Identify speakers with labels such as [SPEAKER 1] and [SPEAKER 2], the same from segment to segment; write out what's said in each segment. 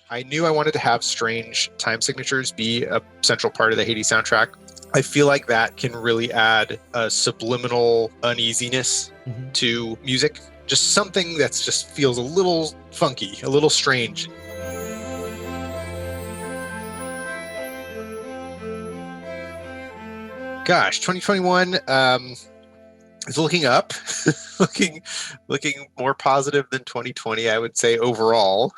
[SPEAKER 1] I knew I wanted to have strange time signatures be a central part of the Hades soundtrack. I feel like that can really add a subliminal uneasiness to music. Just something that's just feels a little funky, a little strange. Gosh, 2021 is looking up, looking more positive than 2020, I would say overall.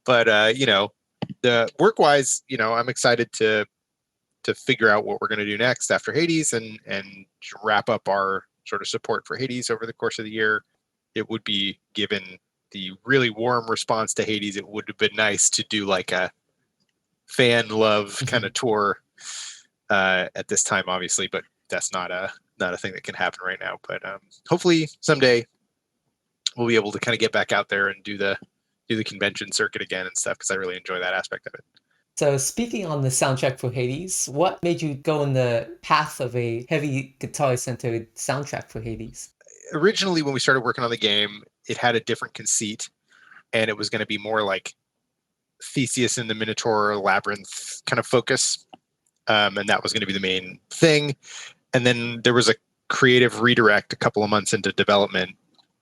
[SPEAKER 1] But the work-wise, I'm excited to figure out what we're going to do next after Hades and wrap up our sort of support for Hades over the course of the year. It would be, given the really warm response to Hades, it would have been nice to do like a fan love kind of tour at this time, obviously, but that's not a thing that can happen right now. But hopefully someday we'll be able to kind of get back out there and do the convention circuit again and stuff, because I really enjoy that aspect of it.
[SPEAKER 2] So speaking on the soundtrack for Hades, what made you go in the path of a heavy guitar-centered soundtrack for Hades?
[SPEAKER 1] Originally, when we started working on the game, it had a different conceit, and it was going to be more like Theseus and the Minotaur labyrinth kind of focus, and that was going to be the main thing. And then there was a creative redirect a couple of months into development,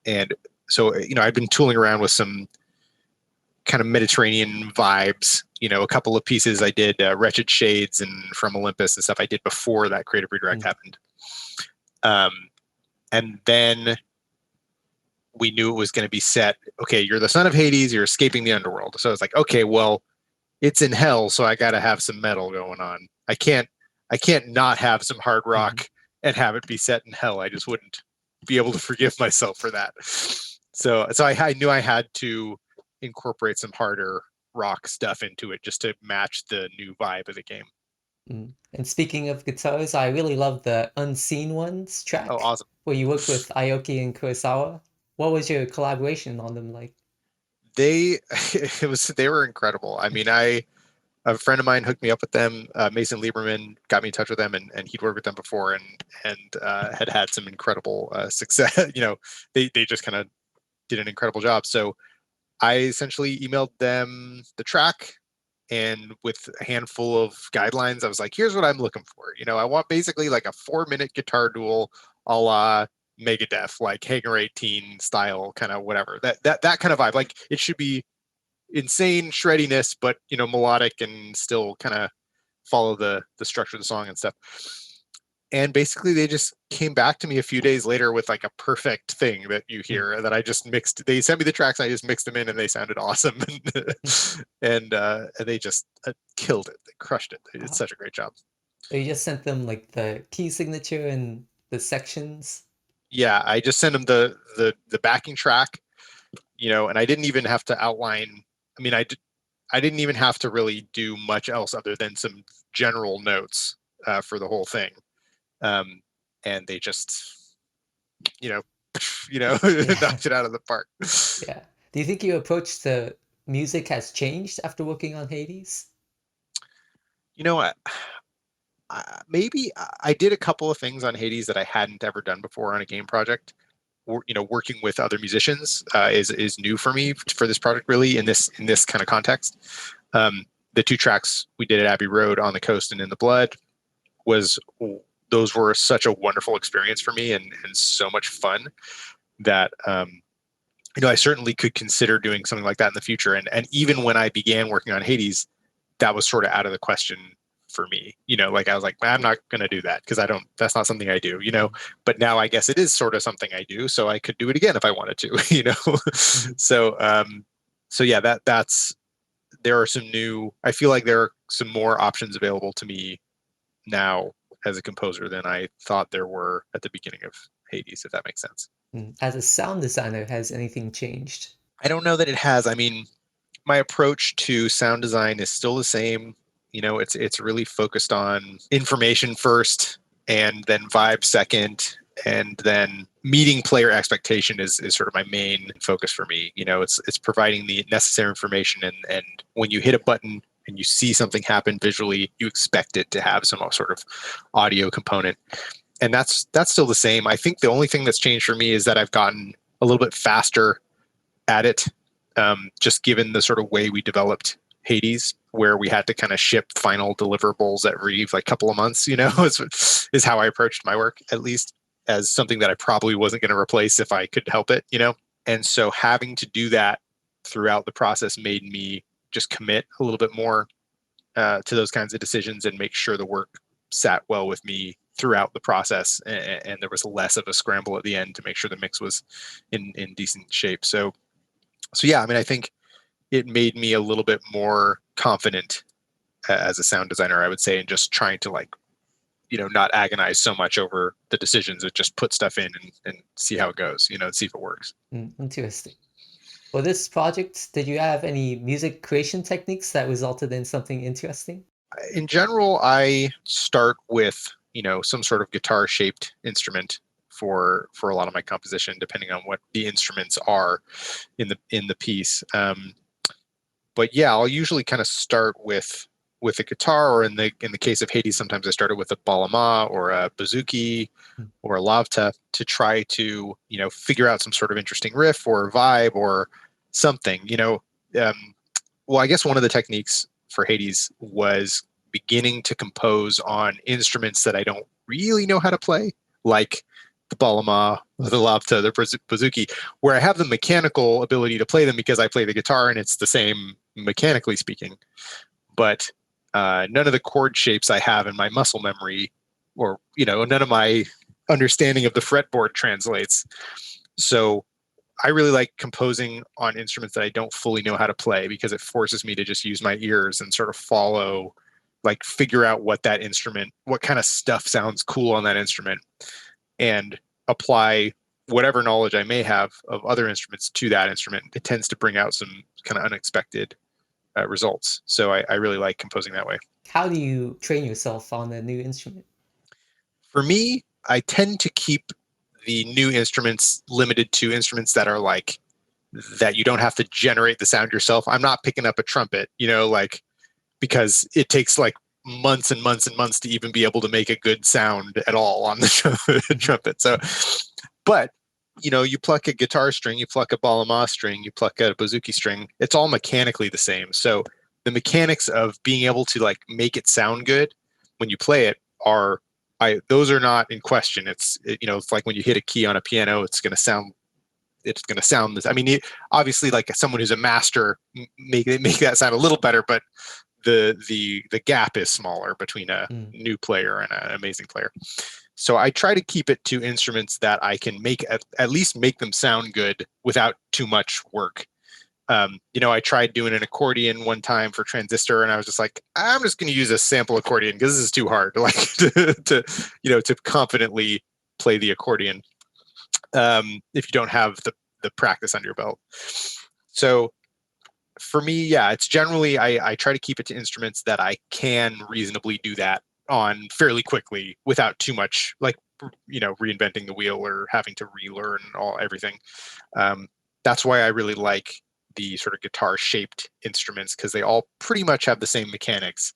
[SPEAKER 1] and so I've been tooling around with some kind of Mediterranean vibes. A couple of pieces I did, Wretched Shades and From Olympus and stuff I did before that creative redirect happened. And then we knew it was going to be set, okay, you're the son of Hades, you're escaping the underworld. So it's like, okay, well, it's in hell, so I got to have some metal going on. I can't not have some hard rock and have it be set in hell. I just wouldn't be able to forgive myself for that. So I knew I had to incorporate some harder rock stuff into it just to match the new vibe of the game.
[SPEAKER 2] And speaking of guitars, I really love the Unseen Ones track.
[SPEAKER 1] Oh, awesome.
[SPEAKER 2] Where you worked with Aoki and Kurosawa. What was your collaboration on them like?
[SPEAKER 1] They were incredible. I mean, a friend of mine hooked me up with them. Mason Lieberman got me in touch with them, and he'd worked with them before and had some incredible success. They just kind of did an incredible job. So I essentially emailed them the track, and with a handful of guidelines, I was like, here's what I'm looking for. I want basically like a 4-minute guitar duel a la Megadeth, like Hanger 18 style, kind of whatever. That kind of vibe. Like, it should be insane shreddiness, but melodic and still kind of follow the structure of the song and stuff. And basically they just came back to me a few days later with like a perfect thing that you hear that I just mixed. They sent me the tracks and I just mixed them in, and they sounded awesome. And they just killed it. They crushed it. They did such a great job.
[SPEAKER 2] So you just sent them like the key signature and the sections?
[SPEAKER 1] Yeah, I just sent them the backing track, and I didn't even have to outline. I mean, I didn't even have to really do much else other than some general notes for the whole thing. And they just, knocked it out of the park.
[SPEAKER 2] Yeah. Do you think your approach to music has changed after working on Hades?
[SPEAKER 1] Maybe I did a couple of things on Hades that I hadn't ever done before on a game project. Working with other musicians is new for me for this project, really, in this kind of context. The 2 tracks we did at Abbey Road, On the Coast and In the Blood, those were such a wonderful experience for me and so much fun that I certainly could consider doing something like that in the future. And even when I began working on Hades, that was sort of out of the question for me. Like, I was like, I'm not going to do that because that's not something I do, but now I guess it is sort of something I do, so I could do it again if I wanted to, So yeah, there are I feel like there are some more options available to me now as a composer than I thought there were at the beginning of Hades, if that makes sense.
[SPEAKER 2] As a sound designer, has anything changed?
[SPEAKER 1] I don't know that it has. I mean, my approach to sound design is still the same. It's really focused on information first, and then vibe second, and then meeting player expectation is sort of my main focus for me. It's providing the necessary information, and when you hit a button and you see something happen visually, you expect it to have some sort of audio component. And that's still the same. I think the only thing that's changed for me is that I've gotten a little bit faster at it. just given the sort of way we developed Hades, where we had to kind of ship final deliverables every like couple of months, is how I approached my work, at least, as something that I probably wasn't going to replace if I could help it, And so having to do that throughout the process made me just commit a little bit more to those kinds of decisions and make sure the work sat well with me throughout the process, and there was less of a scramble at the end to make sure the mix was in decent shape. So yeah, I mean, I think it made me a little bit more confident as a sound designer, I would say, in just trying to not agonize so much over the decisions, but just put stuff in and see how it goes, and see if it works.
[SPEAKER 2] Interesting. For this project, did you have any music creation techniques that resulted in something interesting?
[SPEAKER 1] In general, I start with, some sort of guitar shaped instrument for a lot of my composition, depending on what the instruments are in the piece. But yeah, I'll usually kind of start with a guitar, or in the case of Hades, sometimes I started with a balama or a bouzouki or a lavta to try to figure out some sort of interesting riff or vibe or something. Well, I guess one of the techniques for Hades was beginning to compose on instruments that I don't really know how to play, like the balama, the lavta, the bouzouki, where I have the mechanical ability to play them because I play the guitar and it's the same mechanically speaking. But none of the chord shapes I have in my muscle memory, or none of my understanding of the fretboard translates. So I really like composing on instruments that I don't fully know how to play, because it forces me to just use my ears and sort of follow, figure out what kind of stuff sounds cool on that instrument, and apply whatever knowledge I may have of other instruments to that instrument. It tends to bring out some kind of unexpected results. So I really like composing that way.
[SPEAKER 2] How do you train yourself on a new instrument?
[SPEAKER 1] For me, I tend to keep the new instruments limited to instruments that are that you don't have to generate the sound yourself. I'm not picking up a trumpet, because it takes months and months and months to even be able to make a good sound at all on the trumpet. So, but you pluck a guitar string, you pluck a balama string, you pluck a bouzouki string, it's all mechanically the same. So the mechanics of being able to make it sound good when you play it those are not in question. It's like when you hit a key on a piano, it's going to sound this. I mean, obviously, someone who's a master make that sound a little better, but the gap is smaller between a new player and an amazing player. So I try to keep it to instruments that I can make at least make them sound good without too much work. I tried doing an accordion one time for Transistor, and I was just like, I'm just going to use a sample accordion because this is too hard to confidently play the accordion if you don't have the practice under your belt. So for me, yeah, it's generally I try to keep it to instruments that I can reasonably do that on fairly quickly without too much reinventing the wheel or having to relearn everything. That's why I really like the sort of guitar shaped instruments, because they all pretty much have the same mechanics,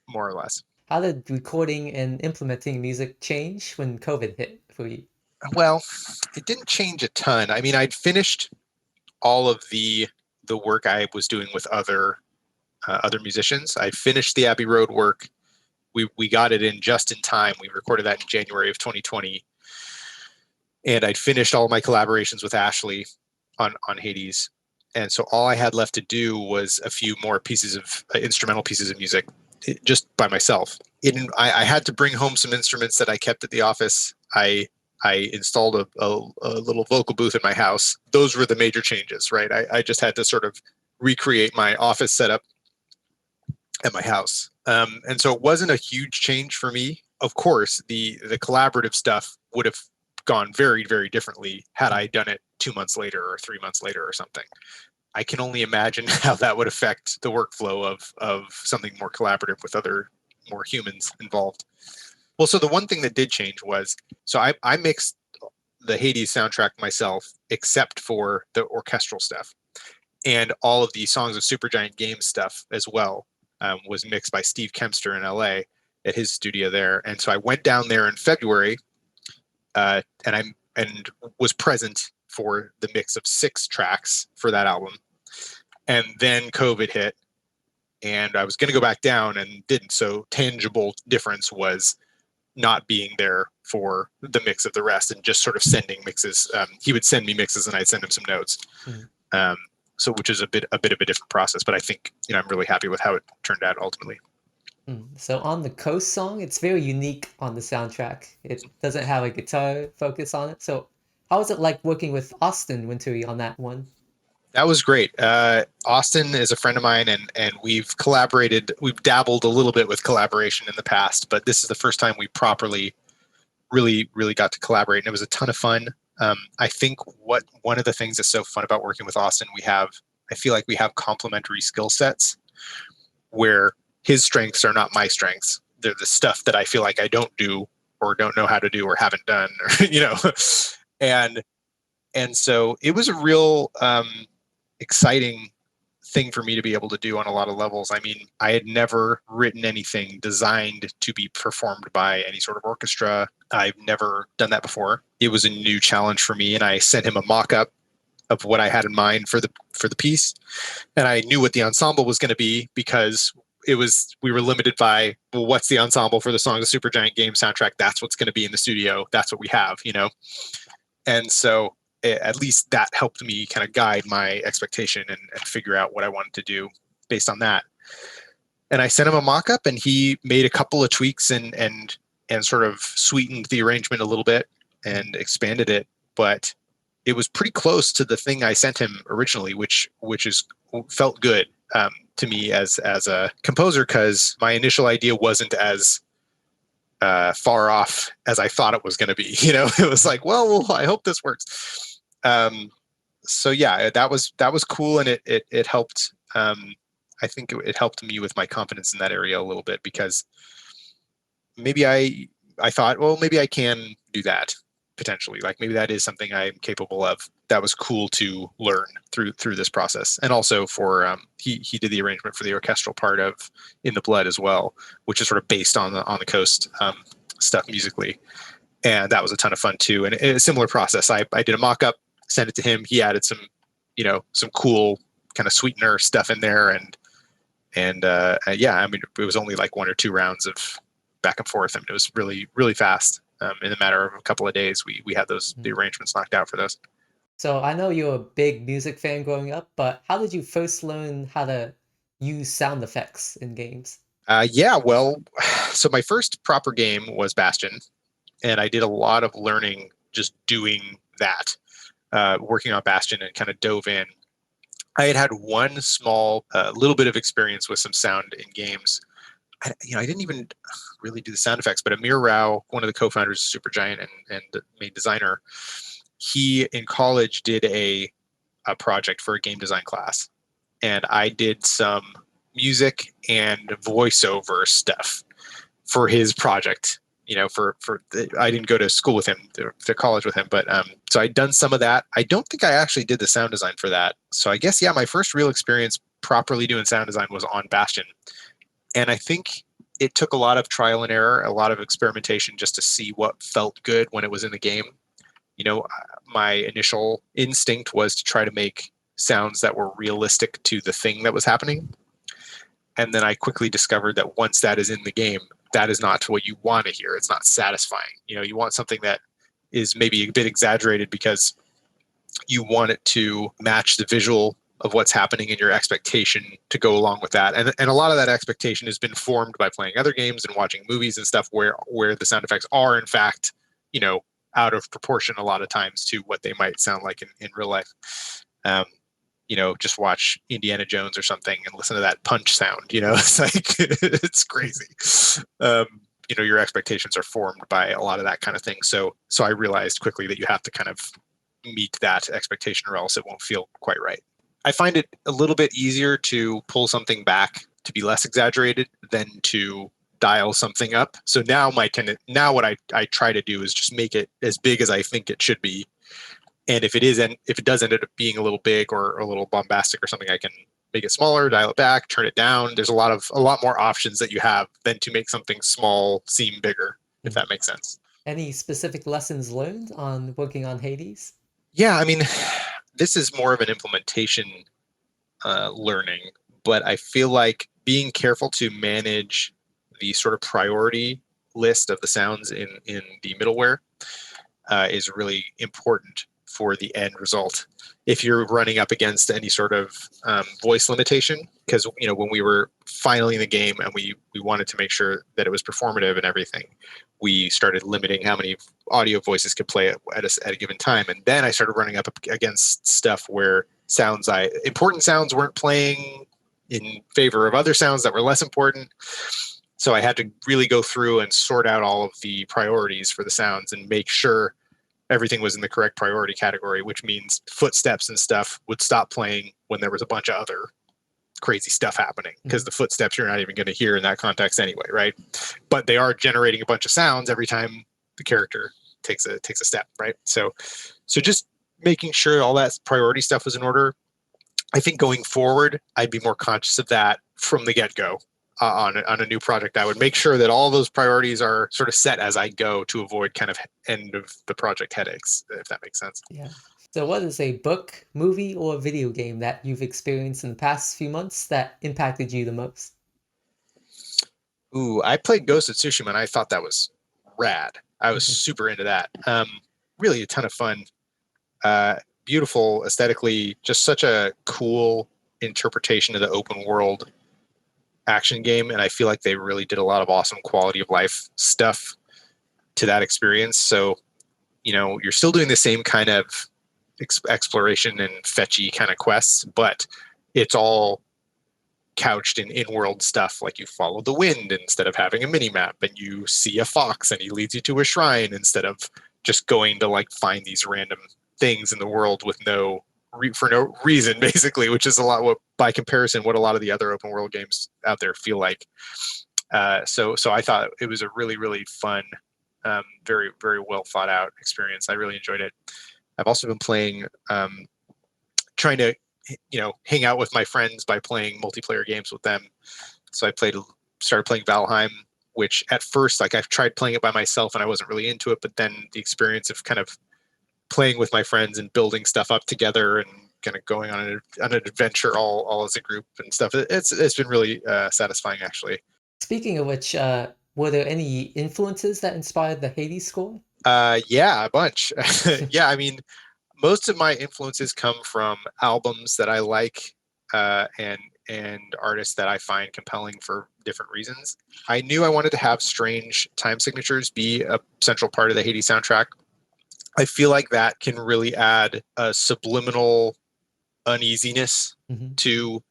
[SPEAKER 1] more or less.
[SPEAKER 2] How did recording and implementing music change when COVID hit for you?
[SPEAKER 1] Well, it didn't change a ton. I mean, I'd finished all of the work I was doing with other musicians. I finished the Abbey Road work. We got it in just in time. We recorded that in January of 2020, and I'd finished all my collaborations with Ashley on Hades. And so all I had left to do was a few more pieces of instrumental pieces of music, just by myself. I had to bring home some instruments that I kept at the office. I installed a little vocal booth in my house. Those were the major changes, right? I just had to sort of recreate my office setup at my house. And so it wasn't a huge change for me. Of course, the collaborative stuff would have gone very, very differently had I done it 2 months later or 3 months later or something. I can only imagine how that would affect the workflow of something more collaborative with other more humans involved. Well, so the one thing that did change was, so I mixed the Hades soundtrack myself, except for the orchestral stuff. And all of the Songs of Supergiant Games stuff as well was mixed by Steve Kempster in LA at his studio there. And so I went down there in February and was present for the mix of 6 tracks for that album. And then COVID hit, and I was going to go back down and didn't. So tangible difference was not being there for the mix of the rest and just sort of sending mixes. He would send me mixes and I'd send him some notes. Um, so which is a bit of a different process, but I think, I'm really happy with how it turned out ultimately.
[SPEAKER 2] So on the Coast song, it's very unique on the soundtrack. It doesn't have a guitar focus on it. So how was it like working with Austin Wintory on that one?
[SPEAKER 1] That was great. Austin is a friend of mine, and we've collaborated. We've dabbled a little bit with collaboration in the past, but this is the first time we properly, really got to collaborate, and it was a ton of fun. I think one of the things that's so fun about working with Austin, I feel like we have complementary skill sets where his strengths are not my strengths. They're the stuff that I feel like I don't do or don't know how to do or haven't done, or, and so it was a real exciting thing for me to be able to do on a lot of levels. I mean, I had never written anything designed to be performed by any sort of orchestra. I've never done that before. It was a new challenge for me, and I sent him a mock-up of what I had in mind for the piece. And I knew what the ensemble was going to be because we were limited by, well, what's the ensemble for the song, the Supergiant Game soundtrack? That's what's going to be in the studio. That's what we have, And so at least that helped me kind of guide my expectation and figure out what I wanted to do based on that. And I sent him a mock-up, and he made a couple of tweaks and sort of sweetened the arrangement a little bit and expanded it. But it was pretty close to the thing I sent him originally, which felt good to me as a composer, because my initial idea wasn't as far off as I thought it was going to be. It was like, well, I hope this works. So yeah, that was cool, and it helped. I think it helped me with my confidence in that area a little bit, because maybe I thought, well, maybe I can do that potentially. Like maybe that is something I'm capable of. That was cool to learn through this process. And also for he did the arrangement for the orchestral part of In the Blood as well, which is sort of based on the Coast stuff musically. And that was a ton of fun too. And a similar process. I did a mock-up, sent it to him. He added some cool kind of sweetener stuff in there. And yeah, I mean, it was only like 1 or 2 rounds of back and forth. I mean, it was really, really fast. In a matter of a couple of days, we had the arrangements knocked out for those.
[SPEAKER 2] So I know you're a big music fan growing up, but how did you first learn how to use sound effects in games?
[SPEAKER 1] Yeah, well, so my first proper game was Bastion, and I did a lot of learning just doing that, working on Bastion, and kind of dove in. I had one small little bit of experience with some sound in games. I didn't even really do the sound effects, but Amir Rao, one of the co-founders of Supergiant and the main designer, he in college did a project for a game design class, and I did some music and voiceover stuff for his project. I didn't go to school with him, to college with him, but so I'd done some of that. I don't think I actually did the sound design for that. So I guess, yeah, my first real experience properly doing sound design was on Bastion. And I think it took a lot of trial and error, a lot of experimentation just to see what felt good when it was in the game. My initial instinct was to try to make sounds that were realistic to the thing that was happening. And then I quickly discovered that once that is in the game, that is not what you want to hear. It's not satisfying. You want something that is maybe a bit exaggerated because you want it to match the visual of what's happening and your expectation to go along with that. And a lot of that expectation has been formed by playing other games and watching movies and stuff where the sound effects are, in fact, out of proportion a lot of times to what they might sound like in real life. Just watch Indiana Jones or something and listen to that punch sound. It's like, it's crazy. Your expectations are formed by a lot of that kind of thing. So I realized quickly that you have to kind of meet that expectation, or else it won't feel quite right. I find it a little bit easier to pull something back to be less exaggerated than to dial something up. So now what I try to do is just make it as big as I think it should be. And if it does end up being a little big or a little bombastic or something, I can make it smaller, dial it back, turn it down. There's a lot more options that you have than to make something small seem bigger, if that makes sense.
[SPEAKER 2] Any specific lessons learned on working on Hades?
[SPEAKER 1] Yeah, I mean, this is more of an implementation learning, but I feel like being careful to manage the sort of priority list of the sounds in the middleware is really important for the end result. If you're running up against any sort of voice limitation, because when we were finally in the game and we wanted to make sure that it was performative and everything, we started limiting how many audio voices could play at a given time. And then I started running up against stuff where important sounds weren't playing in favor of other sounds that were less important. So I had to really go through and sort out all of the priorities for the sounds and make sure everything was in the correct priority category, which means footsteps and stuff would stop playing when there was a bunch of other crazy stuff happening, because the footsteps you're not even going to hear in that context anyway, right? But they are generating a bunch of sounds every time the character takes a step, right? So just making sure all that priority stuff was in order. I think going forward, I'd be more conscious of that from the get-go. On a new project, I would make sure that all those priorities are sort of set as I go to avoid kind of end of the project headaches, if that makes sense.
[SPEAKER 2] Yeah. So what is a book, movie, or video game that you've experienced in the past few months that impacted you the most?
[SPEAKER 1] Ooh, I played Ghost of Tsushima and I thought that was rad. I was super into that. Really a ton of fun. Beautiful aesthetically, just such a cool interpretation of the open world action game, and I feel like they really did a lot of awesome quality of life stuff to that experience. So you're still doing the same kind of exploration and fetchy kind of quests, but it's all couched in in-world stuff. Like you follow the wind instead of having a mini map, and you see a fox and he leads you to a shrine instead of just going to like find these random things in the world with for no reason, basically, which is a lot by comparison what a lot of the other open world games out there feel like. So I thought it was a really, really fun, very, very well thought out experience. I really enjoyed it. I've also been playing, trying to hang out with my friends by playing multiplayer games with them. So I started playing Valheim, which at first, like, I've tried playing it by myself and I wasn't really into it, but then the experience of kind of playing with my friends and building stuff up together and kind of going on an adventure all as a group and stuff, it's been really satisfying, actually.
[SPEAKER 2] Speaking of which, were there any influences that inspired the Hades score?
[SPEAKER 1] Yeah, a bunch. Yeah, I mean, most of my influences come from albums that I like, and artists that I find compelling for different reasons. I knew I wanted to have strange time signatures be a central part of the Hades soundtrack. I feel like that can really add a subliminal uneasiness to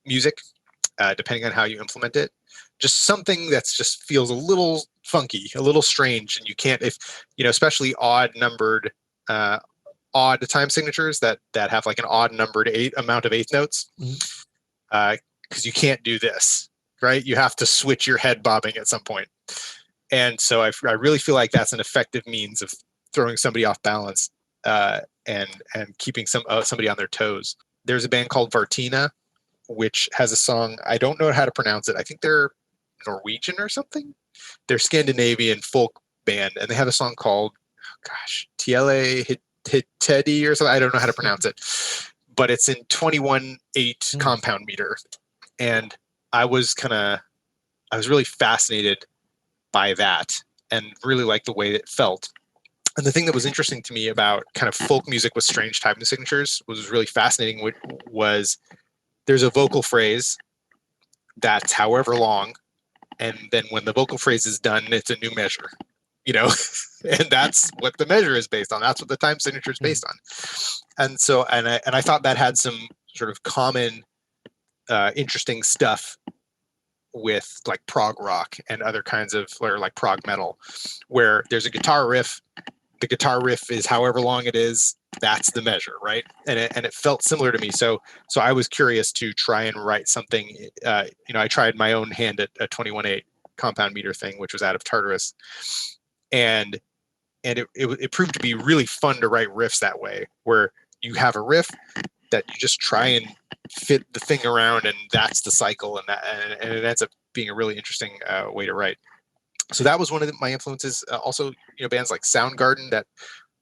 [SPEAKER 1] music, depending on how you implement it. Just something that's just feels a little funky, a little strange, and you can't, especially odd time signatures that have like an odd numbered amount of eighth notes, because you can't do this, right? You have to switch your head bobbing at some point. And so I really feel like that's an effective means of throwing somebody off balance, and keeping somebody on their toes. There's a band called Vartina, which has a song, I don't know how to pronounce it. I think they're Norwegian or something. They're Scandinavian folk band, and they have a song called, Tiele Hitedi or something. I don't know how to pronounce it, but it's in 21/8 compound meter. And I was really fascinated by that and really liked the way it felt. And the thing that was interesting to me about kind of folk music with strange time signatures was really fascinating, was there's a vocal phrase that's however long, and then when the vocal phrase is done, it's a new measure, and that's what the measure is based on. That's what the time signature is based on. And so, and I thought that had some sort of common, interesting stuff with like prog rock and other kinds of, or like prog metal, where there's a guitar riff. The guitar riff is however long it is, that's the measure, right? And it felt similar to me. So I was curious to try and write something. I tried my own hand at a 21/8 compound meter thing, which was out of Tartarus, and it proved to be really fun to write riffs that way, where you have a riff that you just try and fit the thing around, and that's the cycle, and it ends up being a really interesting way to write. So that was one of my influences. Also, bands like Soundgarden that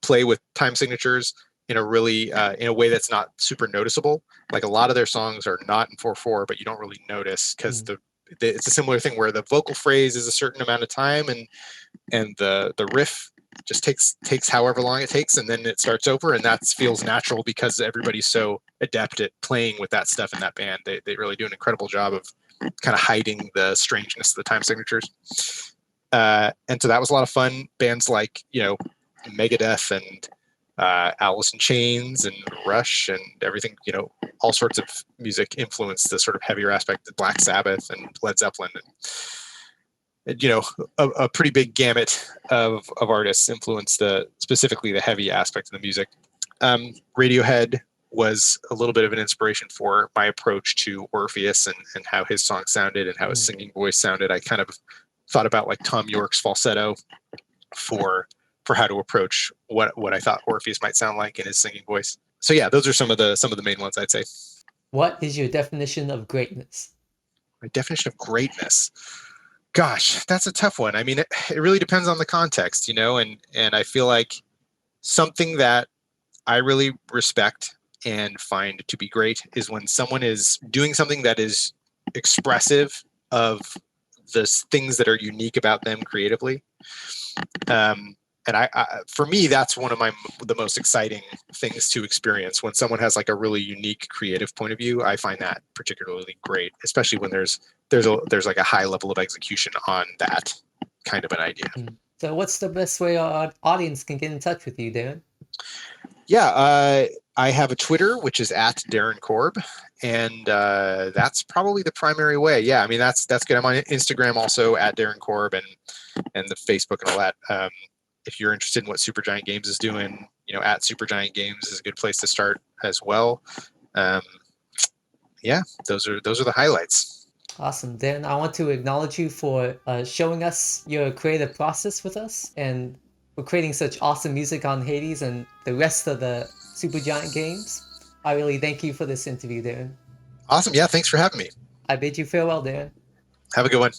[SPEAKER 1] play with time signatures in a really in a way that's not super noticeable. Like a lot of their songs are not in 4/4, but you don't really notice because it's a similar thing where the vocal phrase is a certain amount of time, and the riff just takes however long it takes, and then it starts over, and that feels natural because everybody's so adept at playing with that stuff in that band. They really do an incredible job of kind of hiding the strangeness of the time signatures. And so that was a lot of fun. Bands like, Megadeth and Alice in Chains and Rush and everything, all sorts of music influenced the sort of heavier aspect of Black Sabbath and Led Zeppelin. And a pretty big gamut of artists influenced specifically the heavy aspect of the music. Radiohead was a little bit of an inspiration for my approach to Orpheus and how his song sounded and how his singing voice sounded. I kind of thought about like Tom York's falsetto for how to approach what I thought Orpheus might sound like in his singing voice. So yeah, those are some of the main ones I'd say.
[SPEAKER 2] What is your definition of greatness?
[SPEAKER 1] My definition of greatness. Gosh, that's a tough one. I mean, it really depends on the context, and I feel like something that I really respect and find to be great is when someone is doing something that is expressive of the things that are unique about them creatively. And for me, that's one of the most exciting things to experience. When someone has like a really unique creative point of view, I find that particularly great, especially when there's like a high level of execution on that kind of an idea.
[SPEAKER 2] So what's the best way our audience can get in touch with you, Darren?
[SPEAKER 1] Yeah, I have a Twitter, which is at Darren Korb, and that's probably the primary way. Yeah, I mean that's good. I'm on Instagram also at Darren Korb, and the Facebook and all that. If you're interested in what Supergiant Games is doing, at Supergiant Games is a good place to start as well. Yeah, those are the highlights.
[SPEAKER 2] Awesome. Darren, I want to acknowledge you for showing us your creative process with us and for creating such awesome music on Hades and the rest of the Supergiant Games. I really thank you for this interview, Darren.
[SPEAKER 1] Awesome. Yeah, thanks for having me.
[SPEAKER 2] I bid you farewell, Darren.
[SPEAKER 1] Have a good one.